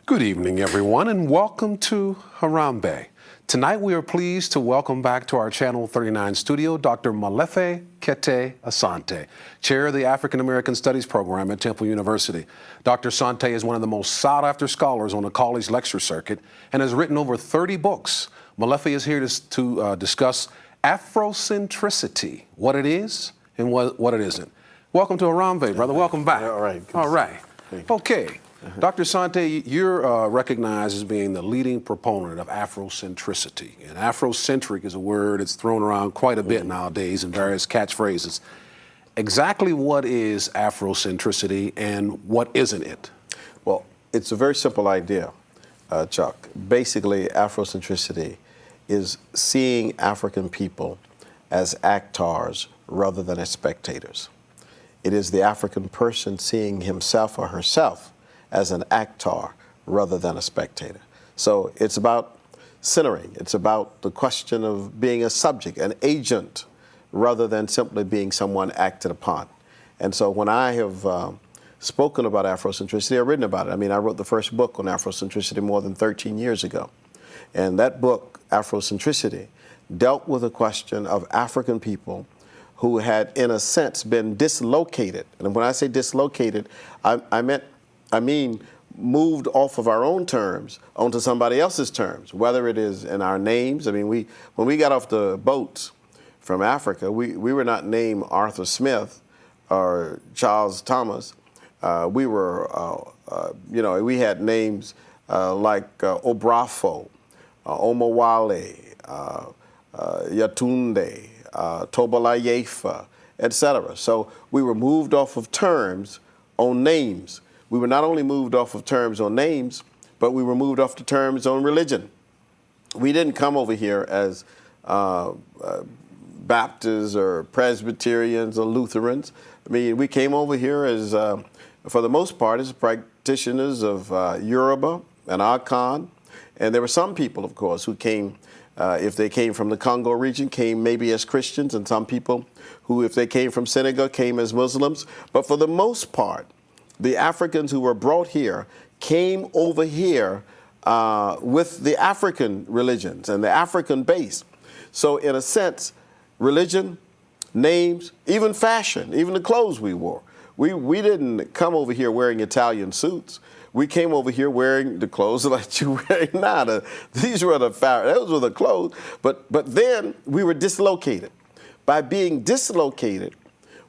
Good evening, everyone, and welcome to Harambe. Tonight, we are pleased to welcome back to our Channel 39 studio Dr. Molefi Kete Asante, Chair of the African American Studies Program at Temple University. Dr. Asante is one of the most sought-after scholars on the college lecture circuit and has written over 30 books. Molefi is here to discuss Afrocentricity, what it is and what it isn't. Welcome to Harambe, brother. Welcome back. All right. All right. Okay. Dr. Asante, you're recognized as being the leading proponent of Afrocentricity. And Afrocentric is a word that's thrown around quite a bit nowadays in various catchphrases. Exactly what is Afrocentricity and what isn't it? Well, it's a very simple idea, Chuck. Basically, Afrocentricity is seeing African people as actors rather than as spectators. It is the African person seeing himself or herself as an actor rather than a spectator. So it's about centering. It's about the question of being a subject, an agent, rather than simply being someone acted upon. And so when I have spoken about Afrocentricity, I've written about it. I mean, I wrote the first book on Afrocentricity more than 13 years ago. And that book, Afrocentricity, dealt with the question of African people who had, in a sense, been dislocated. And when I say dislocated, I mean moved off of our own terms onto somebody else's terms, whether it is in our names. I mean, when we got off the boats from Africa, we were not named Arthur Smith or Charles Thomas. We were, we had names like Obrafo, Omawale, Yatunde, Tobalayefa, etc. So we were moved off of terms on names. We were not only moved off of terms on names, but we were moved off the terms on religion. We didn't come over here as Baptists or Presbyterians or Lutherans. I mean, we came over here as, for the most part, as practitioners of Yoruba and Akan. And there were some people, of course, who came, if they came from the Congo region, came maybe as Christians, and some people who, if they came from Senegal, came as Muslims. But for the most part, the Africans who were brought here came over here with the African religions and the African base. So in a sense, religion, names, even fashion, even the clothes we wore. We didn't come over here wearing Italian suits. We came over here wearing the clothes that you're wearing now. These were those were the clothes. But then we were dislocated. By being dislocated,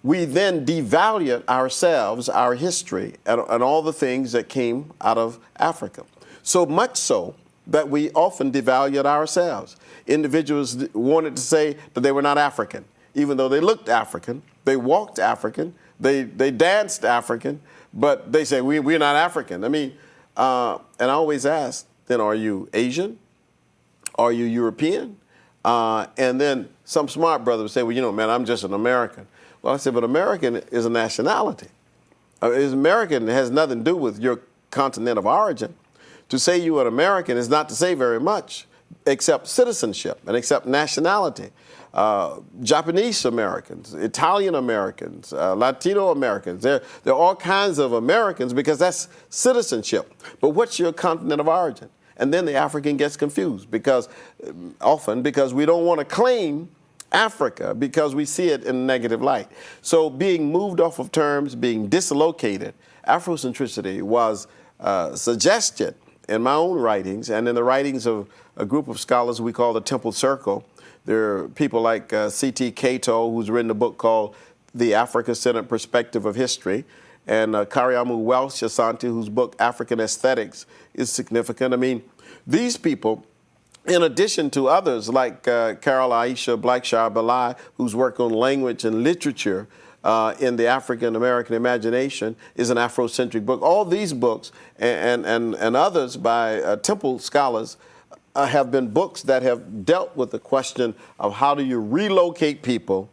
we then devalued ourselves, our history, and all the things that came out of Africa. So much so that we often devalued ourselves. Individuals wanted to say that they were not African, even though they looked African, they walked African, they danced African, but they say, we're not African. I mean, and I always ask, then are you Asian? Are you European? And then some smart brother would say, well, man, I'm just an American. Well, I said, but American is a nationality. American has nothing to do with your continent of origin. To say you are an American is not to say very much, except citizenship and except nationality. Japanese Americans, Italian Americans, Latino Americans, there are all kinds of Americans because that's citizenship. But what's your continent of origin? And then the African gets confused often because we don't want to claim Africa because we see it in a negative light. So being moved off of terms, being dislocated, Afrocentricity was suggested in my own writings and in the writings of a group of scholars we call the Temple Circle. There are people like C.T. Kete, who's written a book called The Africa-Centered Perspective of History, and Kariamu Welsh Asante, whose book African Aesthetics is significant. I mean, these people, in addition to others like Carol Aisha Blackshire Belai, whose work on language and literature in the African-American imagination is an Afrocentric book. All these books and others by Temple scholars have been books that have dealt with the question of how do you relocate people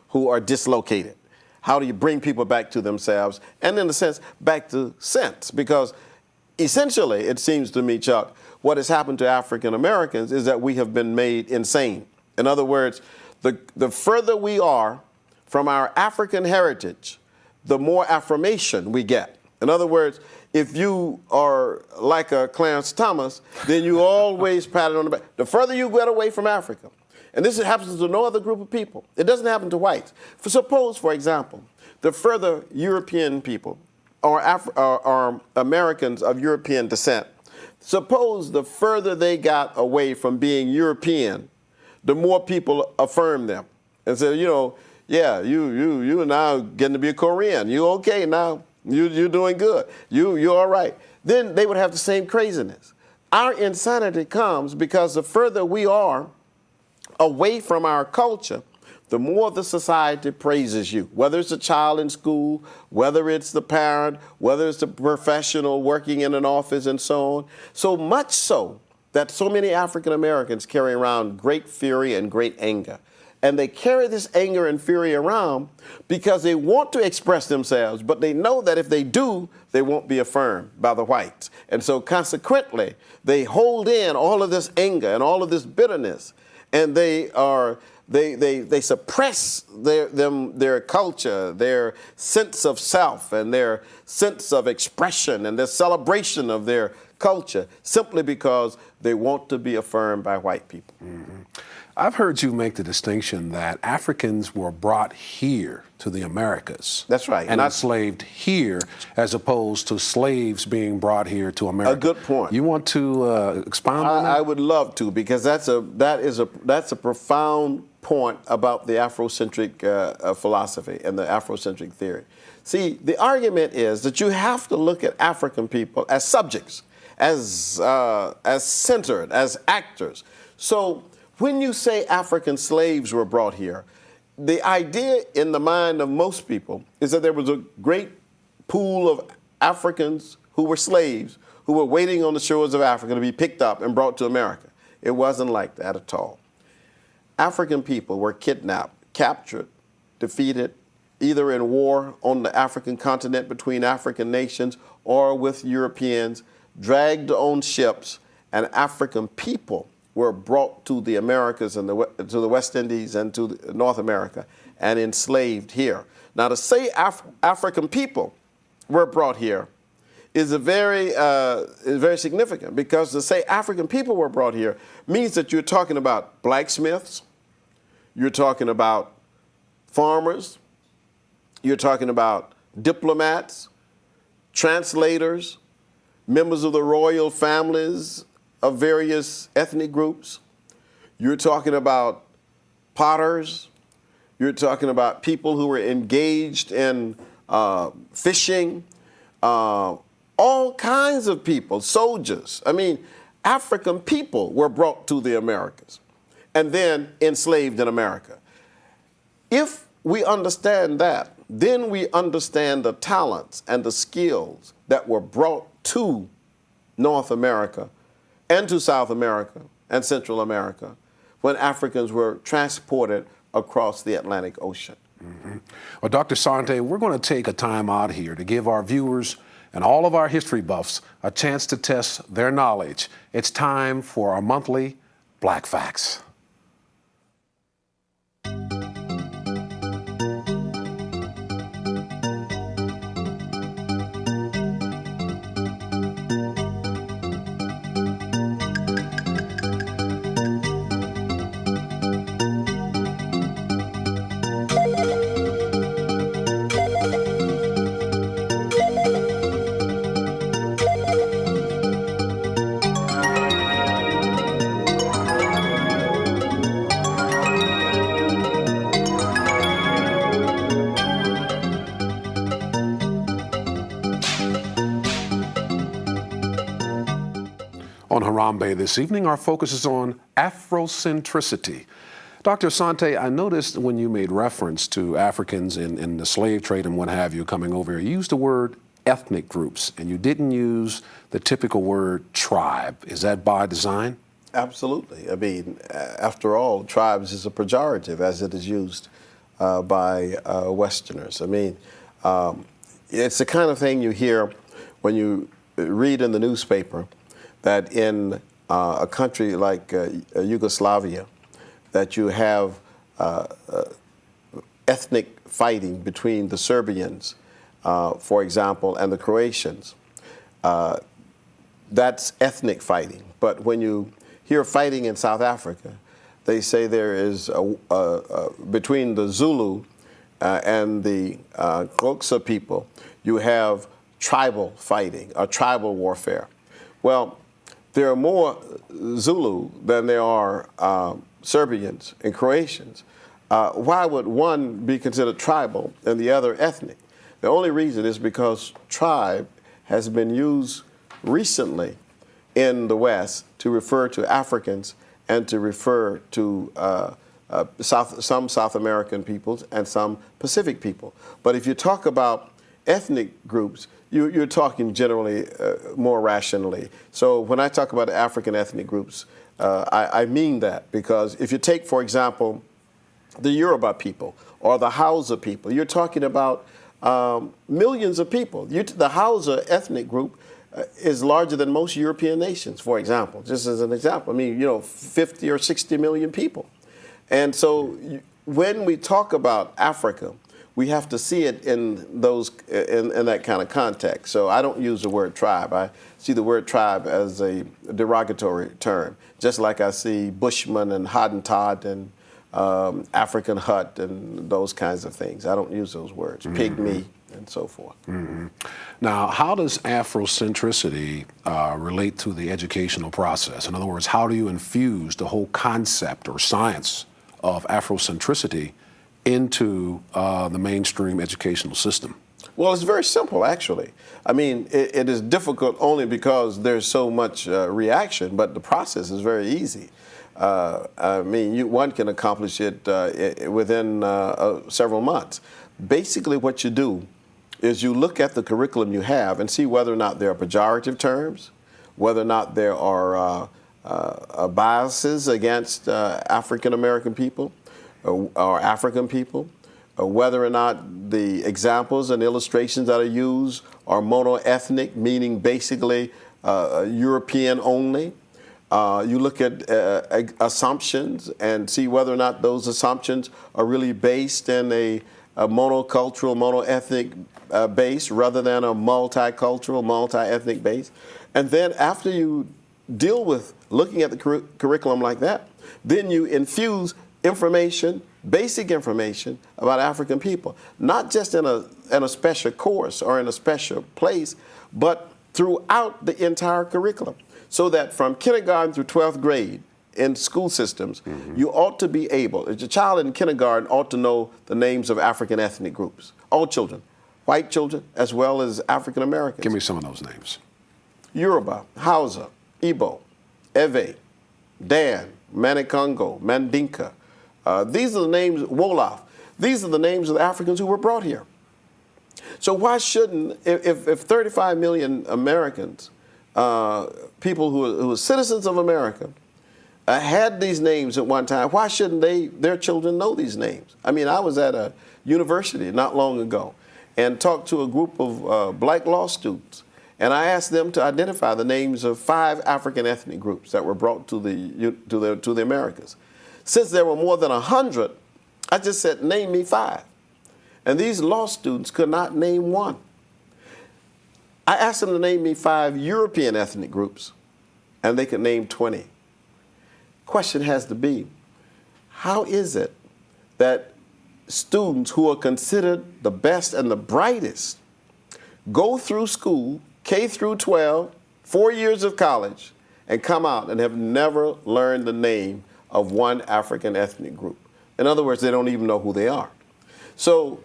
who are dislocated? How do you bring people back to themselves? And in a sense, back to sense. Because essentially, it seems to me, Chuck, what has happened to African Americans is that we have been made insane. In other words, the further we are from our African heritage, the more affirmation we get. In other words, if you are like a Clarence Thomas, then you always pat it on the back. The further you get away from Africa, and this happens to no other group of people. It doesn't happen to whites. Suppose, for example, the further European people or Americans of European descent, suppose the further they got away from being European, the more people affirm them and say, yeah, you are now getting to be a Korean. You okay now? You're doing good. You're all right. Then they would have the same craziness. Our insanity comes because the further we are away from our culture, the more the society praises you, whether it's a child in school, whether it's the parent, whether it's the professional working in an office and so on. So much so that so many African Americans carry around great fury and great anger. And they carry this anger and fury around because they want to express themselves, but they know that if they do, they won't be affirmed by the whites. And so consequently, they hold in all of this anger and all of this bitterness, and they suppress their culture, their sense of self, and their sense of expression, and their celebration of their culture, simply because they want to be affirmed by white people. Mm-hmm. I've heard you make the distinction that Africans were brought here to the Americas. That's right. And enslaved here as opposed to slaves being brought here to America. A good point. You want to expound on that? I would love to, because that's a profound point about the Afrocentric philosophy and the Afrocentric theory. See, the argument is that you have to look at African people as subjects, as centered, as actors. So when you say African slaves were brought here, the idea in the mind of most people is that there was a great pool of Africans who were slaves who were waiting on the shores of Africa to be picked up and brought to America. It wasn't like that at all. African people were kidnapped, captured, defeated, either in war on the African continent between African nations or with Europeans, dragged on ships, and African people were brought to the Americas and to the West Indies and to North America and enslaved here. Now, to say African people were brought here is very significant, because to say African people were brought here means that you're talking about blacksmiths, you're talking about farmers, you're talking about diplomats, translators, members of the royal families of various ethnic groups. You're talking about potters. You're talking about people who were engaged in fishing, all kinds of people, soldiers. I mean, African people were brought to the Americas and then enslaved in America. If we understand that, then we understand the talents and the skills that were brought to North America and to South America and Central America when Africans were transported across the Atlantic Ocean. Mm-hmm. Well, Dr. Asante, we're going to take a time out here to give our viewers and all of our history buffs a chance to test their knowledge. It's time for our monthly Black Facts. On Harambe this evening, our focus is on Afrocentricity. Dr. Asante, I noticed when you made reference to Africans in the slave trade and what have you coming over here, you used the word ethnic groups, and you didn't use the typical word tribe. Is that by design? Absolutely. I mean, after all, tribes is a pejorative as it is used by Westerners. I mean, it's the kind of thing you hear when you read in the newspaper that in a country like Yugoslavia, that you have ethnic fighting between the Serbians for example, and the Croatians. That's ethnic fighting. But when you hear fighting in South Africa, they say there is, between the Zulu and the Xhosa people, you have tribal fighting, or tribal warfare. Well, there are more Zulu than there are Serbians and Croatians. Why would one be considered tribal and the other ethnic? The only reason is because tribe has been used recently in the West to refer to Africans and to refer to some South American peoples and some Pacific people. But if you talk about ethnic groups, you're talking generally more rationally. So when I talk about African ethnic groups, I mean that, because if you take, for example, the Yoruba people or the Hausa people, you're talking about millions of people. The Hausa ethnic group is larger than most European nations, for example, just as an example. I mean, 50 or 60 million people. And so when we talk about Africa, we have to see it in that kind of context. So I don't use the word tribe. I see the word tribe as a derogatory term, just like I see Bushman and Hottentot and African hut and those kinds of things. I don't use those words, pygmy and so forth. Mm-hmm. Now, how does Afrocentricity relate to the educational process? In other words, how do you infuse the whole concept or science of Afrocentricity into the mainstream educational system? Well, it's very simple, actually. I mean, it is difficult only because there's so much reaction, but the process is very easy. I mean, one can accomplish it within several months. Basically, what you do is you look at the curriculum you have and see whether or not there are pejorative terms, whether or not there are biases against African American people or African people, whether or not the examples and illustrations that are used are monoethnic, meaning basically European only. You look at assumptions and see whether or not those assumptions are really based in a monocultural, monoethnic base rather than a multicultural, multi-ethnic base. And then after you deal with looking at the curriculum like that, then you infuse information, basic information about African people, not just in a special course or in a special place, but throughout the entire curriculum. So that from kindergarten through 12th grade in school systems, you ought to be able, a child in kindergarten ought to know the names of African ethnic groups, all children, white children as well as African Americans. Give me some of those names. Yoruba, Hausa, Igbo, Ewe, Dan, Manikongo, Mandinka. These are the names, Wolof. These are the names of the Africans who were brought here. So why shouldn't, if 35 million Americans, people who are citizens of America, had these names at one time, why shouldn't their children know these names? I mean, I was at a university not long ago and talked to a group of black law students, and I asked them to identify the names of 5 African ethnic groups that were brought to the Americas. Since there were more than 100, I just said, name me 5. And these law students could not name one. I asked them to name me 5 European ethnic groups, and they could name 20. Question has to be, how is it that students who are considered the best and the brightest go through school, K through 12, 4 years of college, and come out and have never learned the name of one African ethnic group? In other words, they don't even know who they are. So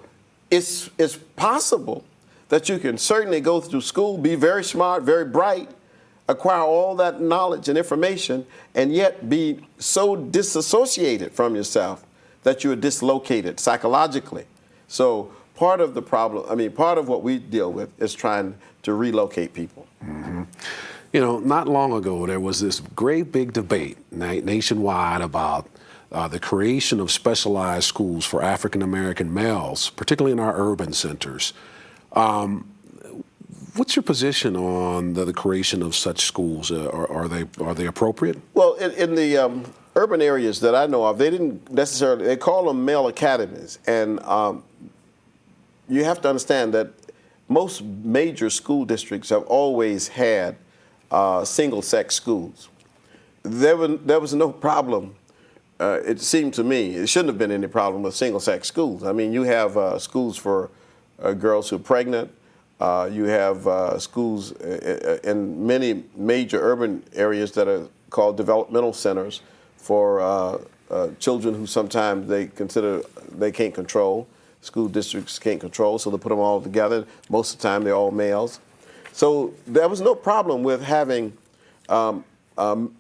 it's possible that you can certainly go through school, be very smart, very bright, acquire all that knowledge and information, and yet be so disassociated from yourself that you're dislocated psychologically. So part of the problem, I mean, part of what we deal with is trying to relocate people. Mm-hmm. You know, not long ago, there was this great big debate nationwide about the creation of specialized schools for African American males, particularly in our urban centers. What's your position on the creation of such schools? Are they appropriate? Well, in the urban areas that I know of, they didn't necessarily, they call them male academies. And you have to understand that most major school districts have always had single-sex schools. There was no problem. It seemed to me, it shouldn't have been any problem with single-sex schools. I mean, you have schools for girls who are pregnant. You have schools in many major urban areas that are called developmental centers for children who sometimes they consider they can't control. School districts can't control, so they put them all together. Most of the time, they're all males. So there was no problem with having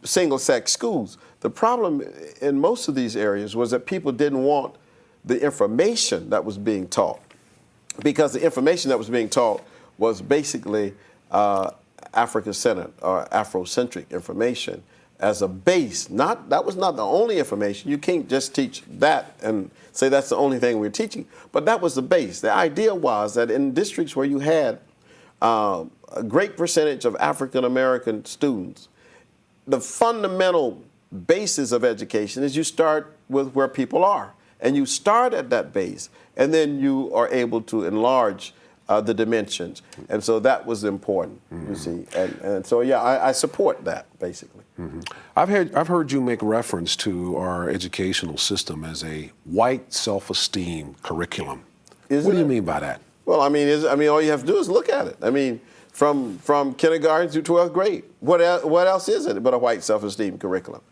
single-sex schools. The problem in most of these areas was that people didn't want the information that was being taught, because the information that was being taught was basically African-centered or Afrocentric information as a base. That was not the only information. You can't just teach that and say that's the only thing we're teaching, but that was the base. The idea was that in districts where you had a great percentage of African-American students, the fundamental basis of education is you start with where people are, and you start at that base, and then you are able to enlarge the dimensions. And so that was important, you see. And so, yeah, I support that, basically. I've heard you make reference to our educational system as a white self-esteem curriculum. What do you mean by that? Well, I mean, all you have to do is look at it. I mean, from kindergarten to 12th grade, what else is it but a white self-esteem curriculum?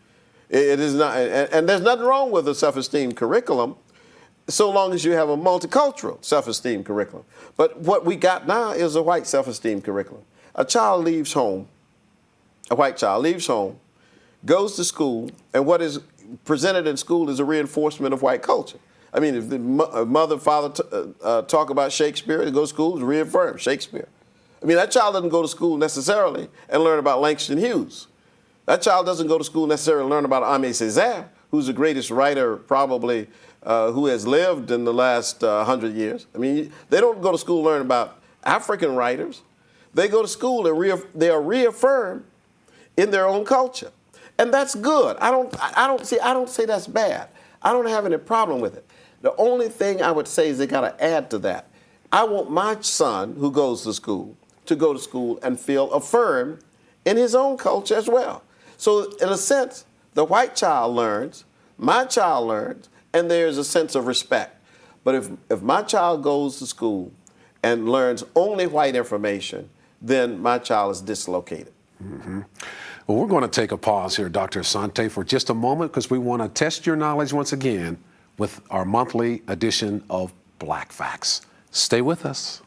It is not, and there's nothing wrong with a self-esteem curriculum, so long as you have a multicultural self-esteem curriculum. But what we got now is a white self-esteem curriculum. A child leaves home, a white child leaves home, goes to school, and what is presented in school is a reinforcement of white culture. I mean, if the mother, father talk about Shakespeare, they go to school, it's reaffirmed Shakespeare. I mean, that child doesn't go to school necessarily and learn about Langston Hughes. That child doesn't go to school necessarily and learn about Aimé Césaire, who's the greatest writer probably who has lived in the last 100 years. I mean, they don't go to school to learn about African writers. They go to school and they are reaffirmed in their own culture. And that's good. I don't say that's bad. I don't have any problem with it. The only thing I would say is they got to add to that. I want my son who goes to school to go to school and feel affirmed in his own culture as well. So in a sense, the white child learns, my child learns, and there's a sense of respect. But if my child goes to school and learns only white information, then my child is dislocated. Well, we're going to take a pause here, Dr. Asante, for just a moment, because we want to test your knowledge once again with our monthly edition of Black Facts. Stay with us.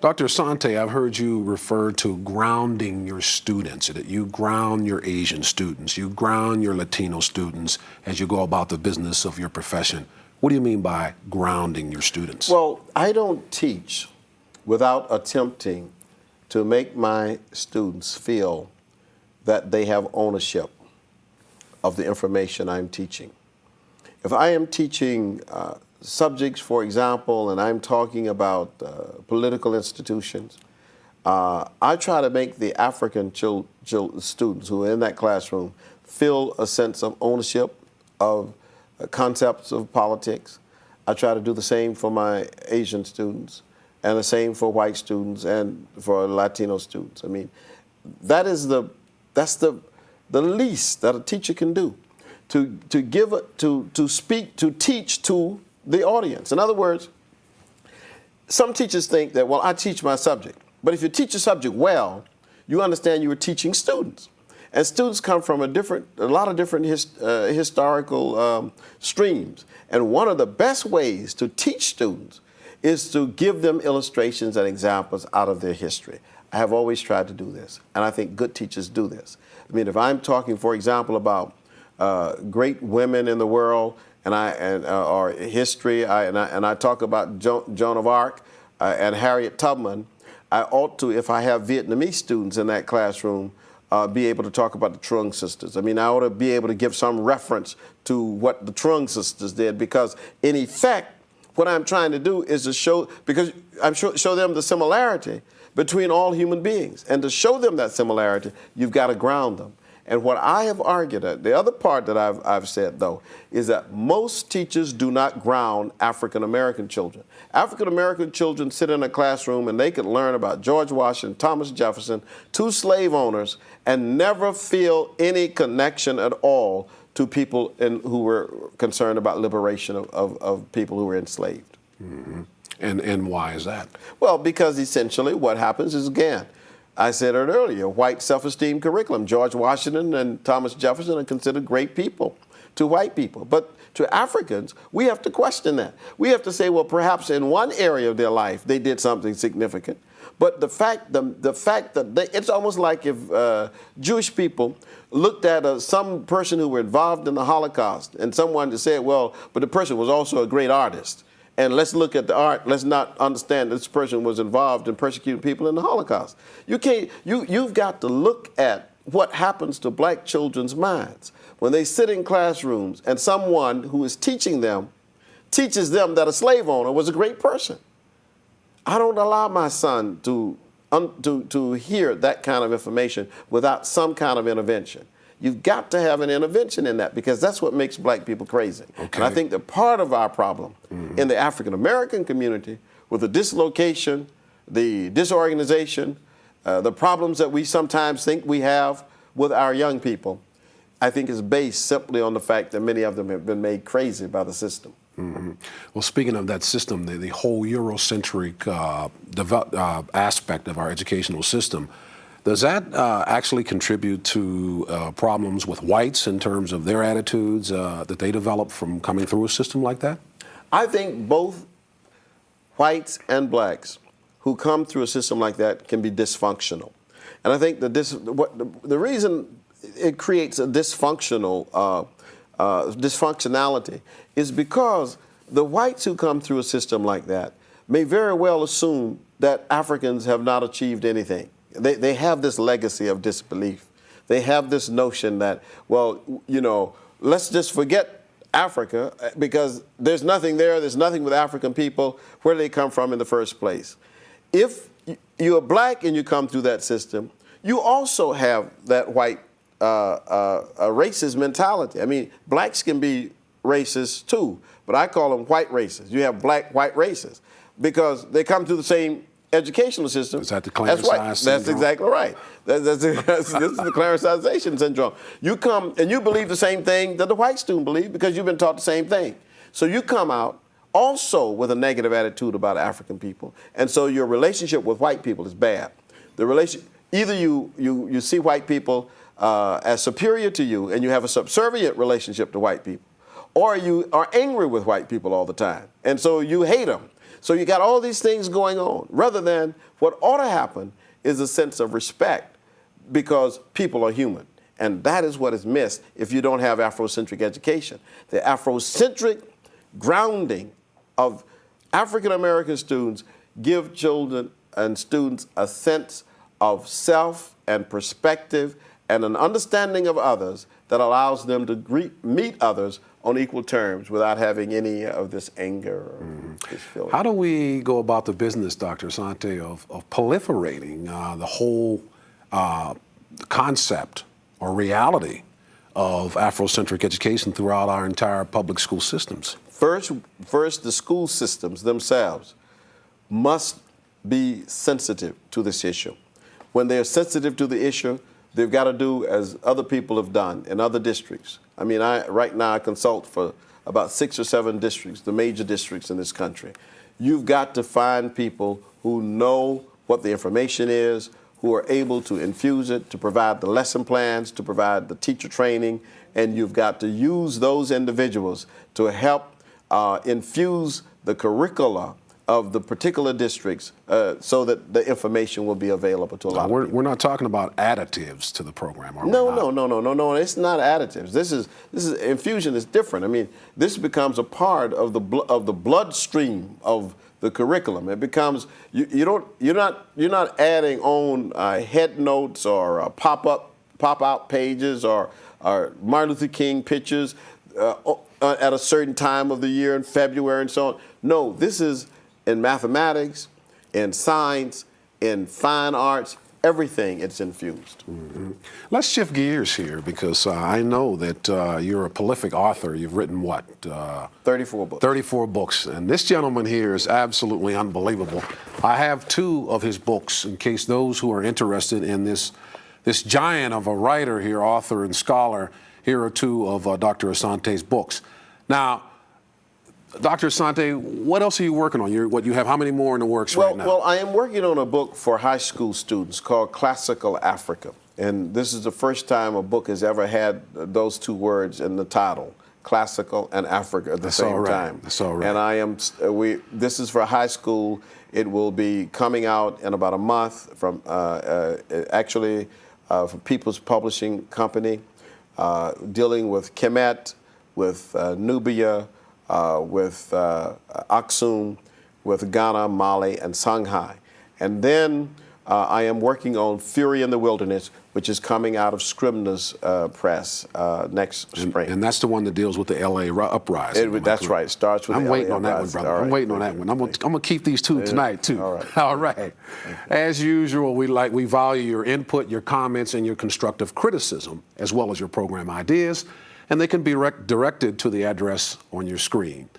Dr. Asante, I've heard you refer to grounding your students, that you ground your Asian students, you ground your Latino students as you go about the business of your profession. What do you mean by grounding your students? Well, I don't teach without attempting to make my students feel that they have ownership of the information I'm teaching. If I am teaching subjects, for example, and I'm talking about political institutions, I try to make the African students who are in that classroom feel a sense of ownership of concepts of politics. I try to do the same for my Asian students, and the same for white students and for Latino students. I mean, that's the least that a teacher can do, to speak, to teach to the audience. In other words, some teachers think that, well, I teach my subject. But if you teach a subject well, you understand you are teaching students. And students come from a lot of different historical streams. And one of the best ways to teach students is to give them illustrations and examples out of their history, I have always tried to do this, and I think good teachers do this. I mean, if I'm talking, for example, about great women in the world, or history, and I talk about Joan of Arc and Harriet Tubman, I ought to, if I have Vietnamese students in that classroom, be able to talk about the Trung sisters. I mean, I ought to be able to give some reference to what the Trung sisters did, because in effect, what I'm trying to do is to show them the similarity between all human beings. And to show them that similarity, you've got to ground them. And what I have argued, the other part that I've said, though, is that most teachers do not ground African-American children. African-American children sit in a classroom and they can learn about George Washington, Thomas Jefferson, two slave owners, and never feel any connection at all to people who were concerned about liberation of people who were enslaved. Mm-hmm. And why is that? Well, because essentially what happens is, again, I said it earlier, white self-esteem curriculum. George Washington and Thomas Jefferson are considered great people to white people. But to Africans, we have to question that. We have to say, well, perhaps in one area of their life they did something significant. But the fact that it's almost like if Jewish people looked at some person who were involved in the Holocaust and someone said, well, but the person was also a great artist. And let's look at the art. Let's not understand this person was involved in persecuting people in the Holocaust. You've got to look at what happens to black children's minds when they sit in classrooms and someone who is teaching them teaches them that a slave owner was a great person. I don't allow my son to hear that kind of information without some kind of intervention. You've got to have an intervention in that, because that's what makes black people crazy. Okay. And I think that part of our problem in the African American community, with the dislocation, the disorganization, the problems that we sometimes think we have with our young people, I think is based simply on the fact that many of them have been made crazy by the system. Mm-hmm. Well, speaking of that system, the whole Eurocentric aspect of our educational system, does that actually contribute to problems with whites in terms of their attitudes that they develop from coming through a system like that? I think both whites and blacks who come through a system like that can be dysfunctional. And I think that the reason it creates a dysfunctionality is because the whites who come through a system like that may very well assume that Africans have not achieved anything. They have this legacy of disbelief. They have this notion that, well, let's just forget Africa because there's nothing there. There's nothing with African people. Where do they come from in the first place? If you're black and you come through that system, you also have that white racist mentality. I mean, blacks can be racist too, but I call them white racists. You have black, white racists because they come through the same educational system. Is that the Clarence syndrome? That's exactly right. This is the Clarencization syndrome. You come and you believe the same thing that the white student believes because you've been taught the same thing. So you come out also with a negative attitude about African people, and so your relationship with white people is bad. Either you see white people as superior to you and you have a subservient relationship to white people, or you are angry with white people all the time, and so you hate them. So you got all these things going on, rather than what ought to happen is a sense of respect because people are human. And that is what is missed if you don't have Afrocentric education. The Afrocentric grounding of African American students give children and students a sense of self and perspective and an understanding of others that allows them to meet others on equal terms without having any of this anger or this feeling. How do we go about the business, Dr. Asante, of proliferating the whole concept or reality of Afrocentric education throughout our entire public school systems? First, the school systems themselves must be sensitive to this issue. When they're sensitive to the issue, they've got to do as other people have done in other districts. I mean, right now I consult for about 6 or 7 districts, the major districts in this country. You've got to find people who know what the information is, who are able to infuse it, to provide the lesson plans, to provide the teacher training, and you've got to use those individuals to help infuse the curricula of the particular districts so that the information will be available to a lot of people. We're not talking about additives to the program, are we No, not? no. It's not additives. This is infusion is different. I mean, this becomes a part of the bloodstream of the curriculum. It becomes you're not adding on head notes or pop out pages or Martin Luther King pictures at a certain time of the year in February and so on. No, this is in mathematics, in science, in fine arts, everything it's infused. Mm-hmm. Let's shift gears here because I know that you're a prolific author. You've written what? 34 books. 34 books. And this gentleman here is absolutely unbelievable. I have 2 of his books in case those who are interested in this giant of a writer here, author and scholar. Here are 2 of Dr. Asante's books. Now, Dr. Asante, what else are you working on? You have how many more in the works right now? Well, I am working on a book for high school students called Classical Africa. And this is the first time a book has ever had those 2 words in the title, classical and Africa at the same time. That's all right. And this is for high school. It will be coming out in about a month from from People's Publishing Company, dealing with Kemet, with Nubia, with Aksum, with Ghana, Mali, and Shanghai. And then I am working on Fury in the Wilderness, which is coming out of Scribner's press next spring. And that's the one that deals with the L.A. uprising. That's right. It starts with I'm the waiting LA on that one, uprising. brother. All I'm right. waiting on that one. I'm going to keep these 2 tonight, too. All right. All right. As usual, we value your input, your comments, and your constructive criticism, as well as your program ideas, and they can be directed to the address on your screen.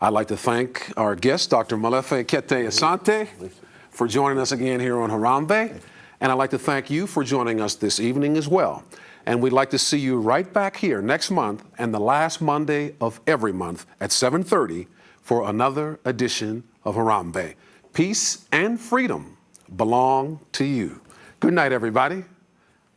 I'd like to thank our guest, Dr. Molefi Kete Asante, for joining us again here on Harambe. And I'd like to thank you for joining us this evening as well. And we'd like to see you right back here next month and the last Monday of every month at 7:30 for another edition of Harambe. Peace and freedom belong to you. Good night, everybody.